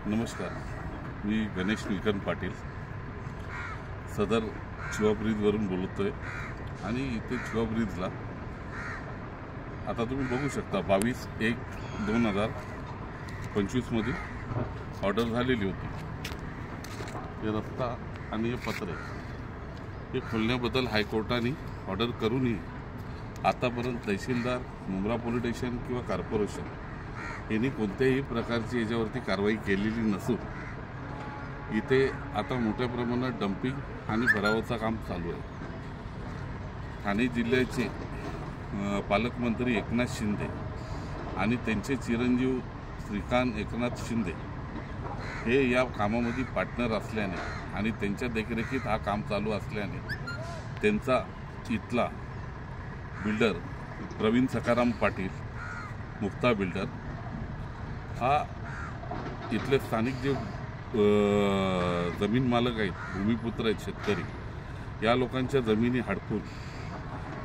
नमस्कार, मी गणेश निलकंठ पाटील सदर चिवा ब्रिजवरून बोलतोय आणि इथे चिवा ब्रिजला आता तुम्ही बघू शकता 22/1/2025 मध्ये ऑर्डर झालेली होती। हे रस्ता आणि हे पत्रे हे खोलण्याबद्दल हायकोर्टाने ऑर्डर करूनही आतापर्यंत तहसीलदार, मुंब्रा पोलीस स्टेशन किंवा कॉर्पोरेशन यांनी कोणत्याही प्रकारची याच्यावरती कारवाई केलेली नसून इथे आता मोठ्या प्रमाणात डंपिंग आणि भरावाचं काम चालू आहे। ठाणे जिल्ह्याचे पालकमंत्री एकनाथ शिंदे आणि त्यांचे चिरंजीव श्रीकांत एकनाथ शिंदे हे या कामामध्ये पार्टनर असल्याने आणि त्यांच्या देखरेखीत हा काम चालू असल्याने त्यांचा इथला बिल्डर प्रवीण सखाराम पाटील मुक्ता बिल्डर हा इथले स्थानिक जे जमीन मालक आहेत, भूमिपुत्र आहेत, शेतकरी या लोकांच्या जमिनी हडपून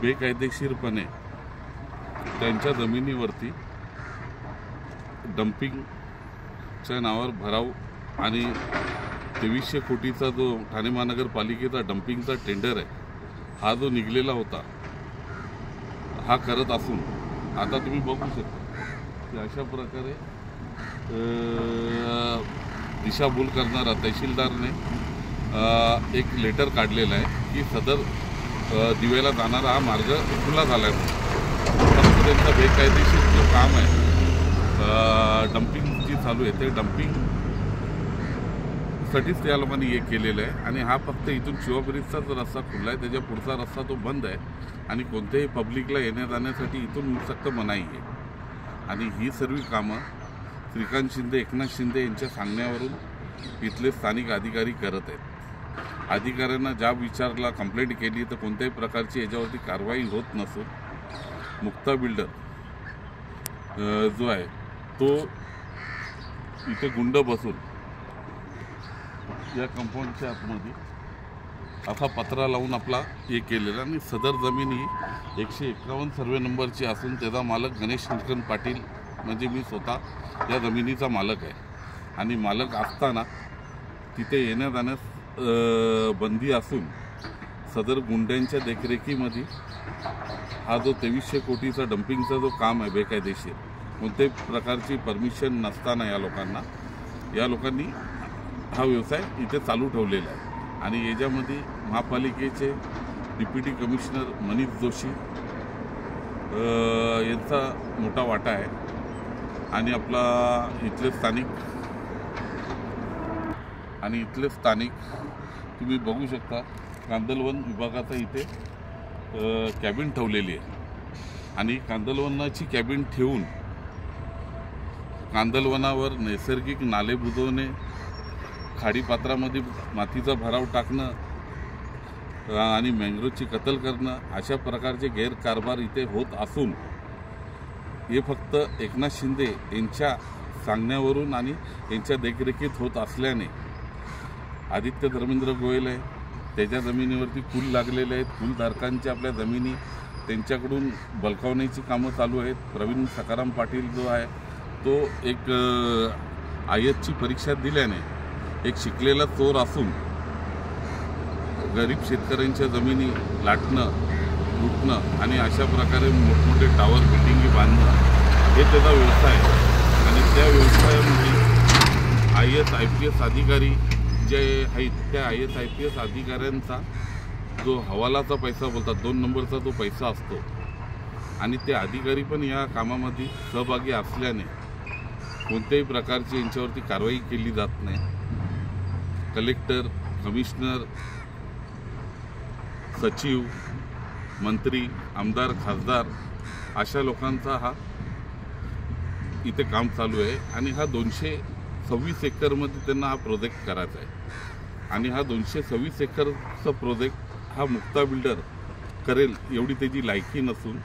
बेकायदेशीरपणे त्यांच्या जमिनीवरती डंपिंगच्या नावावर भराव आणि 2300 कोटीचा जो ठाणे महानगरपालिकेचा डंपिंगचा टेंडर आहे हा जो निघलेला होता हा करत असून आता तुम्ही बघू शकता की अशा प्रकारे दिशाभूल करणारा तहसीलदारने एक लेटर काढलेला आहे की सदर दिवेला जाणारा हा मार्ग खुला झाला आहे। त्यांचा बेकायदेशीर जो काम आहे डंपिंग जी चालू आहे ते डंपिंगसाठीच त्या लोकांनी हे केलेलं आहे आणि हा फक्त इथून चिवा ब्रिजचाच रस्ता खुला आहे, त्याच्या पुढचा रस्ता तो बंद आहे आणि कोणत्याही पब्लिकला येण्या जाण्यासाठी इथून सक्त मनाई आहे। आणि ही सर्व कामं श्रीकांत शिंदे, एकनाथ शिंदे यांच्या सांगण्यावरून इथले स्थानिक अधिकारी करत आहेत। अधिकाऱ्यांना ज्या विचारला कंप्लेंट केली तर कोणत्याही प्रकारची याच्यावरती कारवाई होत नसून मुक्ता बिल्डर जो आहे तो इथे गुंड बसून या कंपाऊंडच्या आतमध्ये असा पत्रा लावून आपला हे केलेला आणि सदर जमीन ही 151 सर्वे नंबरची असून त्याचा मालक गणेश निलकंठ पाटील म्हणजे मी स्वतः या जमिनीचा मालक आहे आणि मालक असताना तिथे येण्या जाण्यास बंदी असून सदर गुंड्यांच्या देखरेखीमध्ये हा जो 2300 कोटीचा डंपिंगचा जो काम आहे बेकायदेशीर कोणत्याही प्रकारची परमिशन नसताना या लोकांनी हा व्यवसाय इथे चालू ठेवलेला आहे। आणि याच्यामध्ये महापालिकेचे डिप्युटी कमिशनर मनीष जोशी यांचा मोठा वाटा आहे आणि इथले स्थानिक तुम्ही बघू शकता कांदलवन विभागाचा इथे कॅबिन ठेवलेली आहे आणि कांदलवनाची कॅबिन ठेवून कांदलवनावर नैसर्गिक नाले बुजवणे, खाडीपात्रामध्ये मातीचा भराव टाकणं आणि मँग्रोवची कत्तल करणं अशा प्रकारचे गैरकारभार इथे होत असून हे फक्त एकनाथ शिंदे यांच्या सांगण्यावरून आणि यांच्या देखरेखीत होत असल्याने आदित्य धर्मेंद्र गोयल आहे त्याच्या जमिनीवरती कुल लागलेले आहेत, कुलधारकांच्या आपल्या जमिनी त्यांच्याकडून बलकावण्याची कामं चालू आहेत। प्रवीण सखाराम पाटील जो आहे तो एक IASची परीक्षा दिल्याने एक शिकलेला चोर असून गरीब शेतकऱ्यांच्या जमिनी लाटणं, लुटणं आणि अशा प्रकारे मोठमोठे टावर बिल्डिंगी बांधणं हे त्याचा व्यवसाय आहे। आणि त्या व्यवसायामध्ये IAS IPS अधिकारी जे आहेत त्या IAS IPS अधिकाऱ्यांचा जो हवालाचा पैसा बोलतात 2 नंबरचा जो पैसा असतो आणि ते अधिकारी पण या कामामध्ये सहभागी असल्याने कोणत्याही प्रकारची यांच्यावरती कारवाई केली जात नाही। कलेक्टर, कमिशनर, सचिव, मंत्री, आमदार, खासदार अशा लोकांचा हा इथे काम चालू आहे आणि हा 226 एकरमध्ये त्यांना हा प्रोजेक्ट करायचा आहे आणि हा 226 एकरचा प्रोजेक्ट हा मुक्ता बिल्डर करेल एवढी त्याची लायकी नसून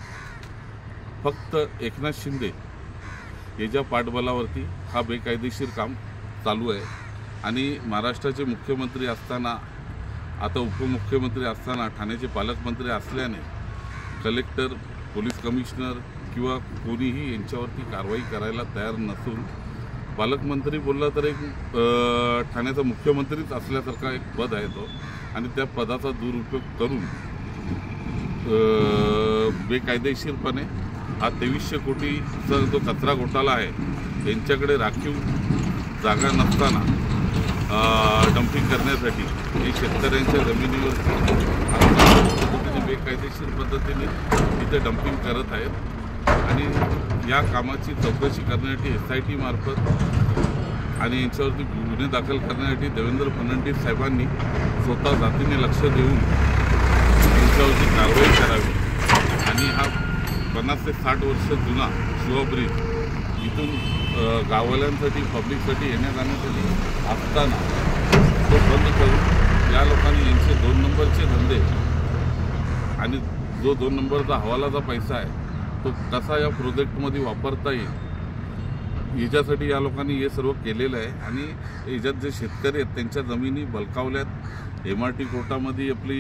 फक्त एकनाथ शिंदे याच्या पाठबळावरती हा बेकायदेशीर काम चालू आहे। आणि महाराष्ट्राचे मुख्यमंत्री असताना आता उपमुख्यमंत्री असताना ठाण्याचे पालकमंत्री असल्याने कलेक्टर, पोलीस कमिशनर किंवा कोणीही यांच्यावरती कारवाई करायला तयार नसून पालकमंत्री बोलला तर एक ठाण्याचा मुख्यमंत्रीच असल्यासारखा एक पद आहे तो, आणि त्या पदाचा दुरुपयोग करून बेकायदेशीरपणे हा 2300 कोटीचा जो कचरा घोटाळा आहे यांच्याकडे राखीव जागा नसताना डम्पिंग करण्यासाठी हे शेतकऱ्यांच्या जमिनीवर बेकायदेशीर पद्धतीने तिथे डम्पिंग करत आहेत। आणि या कामाची चौकशी करण्यासाठी SIT मार्फत आणि यांच्यावरती गुन्हे दाखल करण्यासाठी देवेंद्र फडणवीस साहेबांनी स्वतः जातीने लक्ष देऊन यांच्यावरती कारवाई करावी। आणि हा 50 ते 60 वर्ष जुना शिवा ब्रिज इथून गाववाल्यांसाठी पब्लिकसाठी येण्या जाण्यासाठी असताना तो बंद करून या लोकांनी यांचे 2 नंबरचे धंदे आणि जो 2 नंबरचा हवालाचा पैसा आहे तो कसा या प्रोजेक्टमध्ये वापरता येईल याच्यासाठी या लोकांनी हे सर्व केलेलं आहे। आणि याच्यात जे शेतकरी आहेत त्यांच्या जमिनी बलकावल्यात। MRT कोर्टामध्ये आपली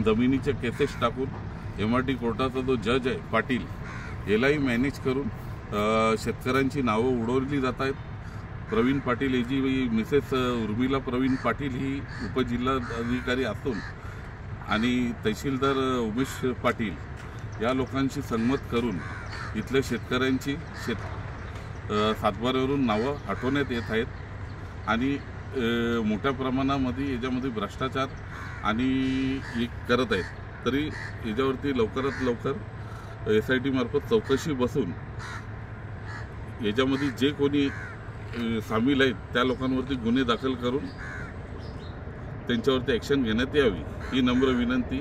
जमिनीचे केसेस टाकून MRT कोर्टाचा जो जज आहे पाटील यालाही मॅनेज करून शेतकऱ्यांची नावं उडवली जात आहेत। प्रवीण पाटील याची मिसेस उर्मिला प्रवीण पाटील ही उपजिल्हाधिकारी असून आणि तहसीलदार उमेश पाटील या लोकांशी संमत करून इथल्या शेतकऱ्यांची सातबाऱ्यावरून नावं हटवण्यात येत आहेत। आणि मोठ्या प्रमाणामध्ये याच्यामध्ये भ्रष्टाचार आणि करत आहेत। तरी याच्यावरती लवकरात लवकर SIT मार्फत चौकशी बसून याच्यामध्ये जे कोणी सामील आहेत त्या लोकांवरती गुन्हे दाखल करून त्यांच्यावरती ॲक्शन घेण्यात यावी ही नम्र विनंती